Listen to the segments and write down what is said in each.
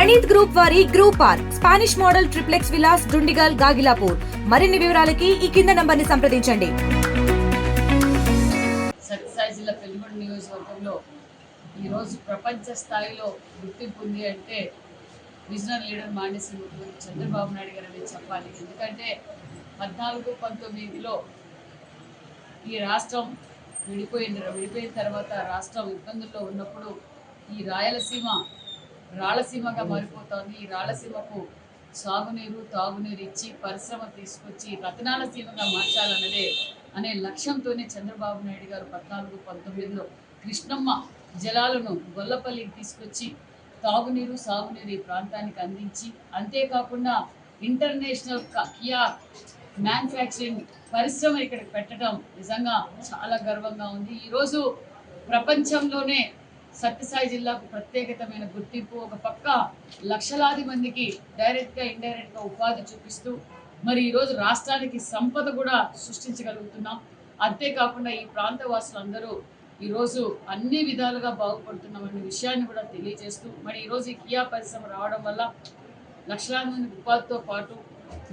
Praneeth group వారి group park Spanish model triplex Vilas Dundigal Gagillapur. మరిన్ని వివరాలకి ఈ కింద నంబర్ని సంప్రదించండి. సత్యసాయి జిల్లా పెనుగొండ నియోజకవర్గంలో ఈరోజు ప్రపంచ స్థాయిలో గుర్తింపు ఉంది అంటే విజనరీ లీడర్ మానేసి ముఖ్యమంత్రి చంద్రబాబు నాయుడు గారు అని చెప్పాలి. ఎందుకంటే 14-19లో ఈ రాష్ట్రం విడిపోయిన తర్వాత రాష్ట్రం ఇబ్బందుల్లో ఉన్నప్పుడు ఈ రాయలసీమగా మారిపోతోంది. ఈ రాయలసీమకు సాగునీరు తాగునీరు ఇచ్చి పరిశ్రమ తీసుకొచ్చి రతనాల సీమగా అనే లక్ష్యంతోనే చంద్రబాబు నాయుడు గారు 14-19లో కృష్ణమ్మ జలాలను గొల్లపల్లికి తీసుకొచ్చి తాగునీరు సాగునీరు ఈ ప్రాంతానికి అందించి, అంతేకాకుండా ఇంటర్నేషనల్ కియా మ్యానుఫ్యాక్చరింగ్ పరిశ్రమ ఇక్కడికి పెట్టడం నిజంగా చాలా గర్వంగా ఉంది. ఈరోజు ప్రపంచంలోనే సత్యసాయి జిల్లాకు ప్రత్యేకతమైన గుర్తింపు. ఒక పక్క లక్షలాది మందికి డైరెక్ట్గా ఇండైరెక్ట్గా ఉపాధి చూపిస్తూ మరి ఈరోజు రాష్ట్రానికి సంపద కూడా సృష్టించగలుగుతున్నాం. అంతేకాకుండా ఈ ప్రాంత వాసులందరూ ఈరోజు అన్ని విధాలుగా బాగుపడుతున్నామనే విషయాన్ని కూడా తెలియజేస్తూ మరి ఈరోజు ఈ కియా పరిశ్రమ రావడం వల్ల లక్షలాది మంది ఉపాధితో పాటు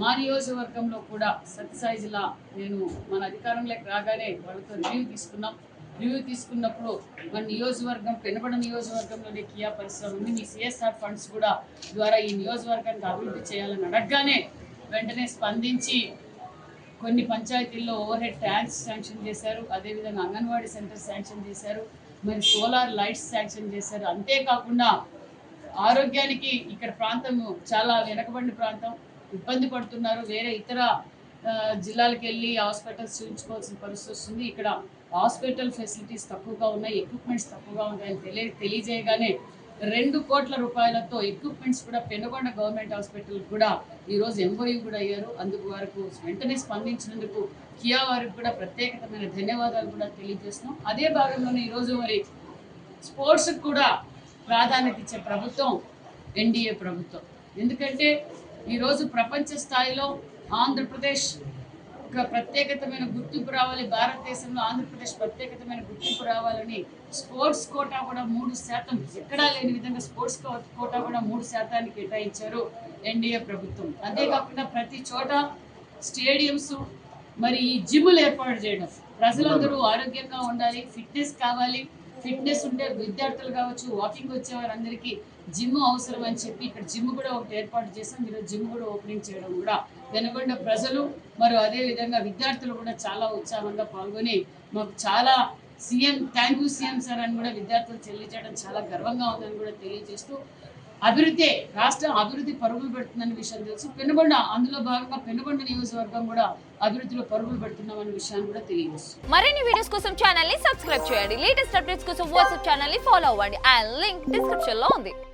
మా నియోజకవర్గంలో కూడా సత్యసాయి జిల్లా నేను మన అధికారంలోకి రాగానే వాళ్ళతో రివ్యూ తీసుకున్నప్పుడు మన నియోజకవర్గం పెనుగొండ నియోజకవర్గంలోనే కియా పరిశ్రమ ఉంది, మీ సిఎస్ఆర్ ఫండ్స్ కూడా ద్వారా ఈ నియోజకవర్గానికి అభివృద్ధి చేయాలని అడగగానే వెంటనే స్పందించి కొన్ని పంచాయతీల్లో ఓవర్ హెడ్ ట్యాంక్స్ శాంక్షన్ చేశారు. అదేవిధంగా అంగన్వాడీ సెంటర్ శాంక్షన్ చేశారు, మరి సోలార్ లైట్స్ శాంక్షన్ చేశారు. అంతేకాకుండా ఆరోగ్యానికి ఇక్కడ ప్రాంతము చాలా వెనకబడిన ప్రాంతం, ఇబ్బంది పడుతున్నారు. వేరే ఇతర జిల్లాలకు వెళ్ళి హాస్పిటల్స్ చూపించుకోవాల్సిన పరిస్థితి వస్తుంది. ఇక్కడ హాస్పిటల్ ఫెసిలిటీస్ తక్కువగా ఉన్నాయి, ఎక్విప్మెంట్స్ తక్కువగా ఉన్నాయని తెలియజేయగానే 2 కోట్ల రూపాయలతో ఎక్విప్మెంట్స్ కూడా పెనుగొండ గవర్నమెంట్ హాస్పిటల్ కూడా ఈరోజు ఎంఓయూ కూడా అయ్యారు. అందుకు వారికి వెంటనే స్పందించినందుకు కియా వారికి కూడా ప్రత్యేకమైన ధన్యవాదాలు కూడా తెలియజేస్తున్నాం. అదే భాగంలోనే ఈరోజు మరి స్పోర్ట్స్కి కూడా ప్రాధాన్యత ఇచ్చే ప్రభుత్వం ఎన్డీఏ ప్రభుత్వం. ఎందుకంటే ఈరోజు ప్రపంచ స్థాయిలో ఆంధ్రప్రదేశ్ ఒక ప్రత్యేకమైన గుర్తింపు రావాలి, భారతదేశంలో ఆంధ్రప్రదేశ్ ప్రత్యేకమైన గుర్తింపు రావాలని స్పోర్ట్స్ కోటా కూడా 3% ఎక్కడా లేని విధంగా స్పోర్ట్స్ కోటా కూడా 3% కేటాయించారు ఎన్డీఏ ప్రభుత్వం. అంతేకాకుండా ప్రతి చోట స్టేడియంస్ మరి ఈ జిమ్లు ఏర్పాటు చేయడం, ప్రజలందరూ ఆరోగ్యంగా ఉండాలి, ఫిట్నెస్ కావాలి, ఫిట్నెస్ ఉంటే విద్యార్థులు కావచ్చు, వాకింగ్ వచ్చే వారందరికీ జిమ్ అవసరం అని చెప్పి ఇక్కడ జిమ్ కూడా ఒకటి ఏర్పాటు చేసాం. ఈరోజు జిమ్ కూడా ఓపెనింగ్ చేయడం కూడా వెనుకొండ ప్రజలు మరియు అదేవిధంగా విద్యార్థులు కూడా చాలా ఉత్సాహంగా పాల్గొని మాకు చాలా థ్యాంక్ యూ సీఎం సార్ అని కూడా విద్యార్థులు తెలియజేయడం చాలా గర్వంగా ఉందని కూడా తెలియజేస్తూ రాష్ట్రం అభివృద్ధి పరుగులు పెడుతుందనే విషయం తెలుసు. అందులో భాగంగా పెనుగొండ నియోజకవర్గం కూడా అభివృద్ధిలో పరుగులు పెడుతున్నామనే విషయాన్ని కూడా తెలియజేస్తుంది. మరిన్ని వీడియోస్ కోసం ఛానల్ ని సబ్స్క్రైబ్ చేయండి. లేటెస్ట్ అప్డేట్స్ కోసం వాట్సాప్ ఛానల్ ని ఫాలో అవ్వండి. ఆ లింక్ డిస్క్రిప్షన్ లో ఉంది.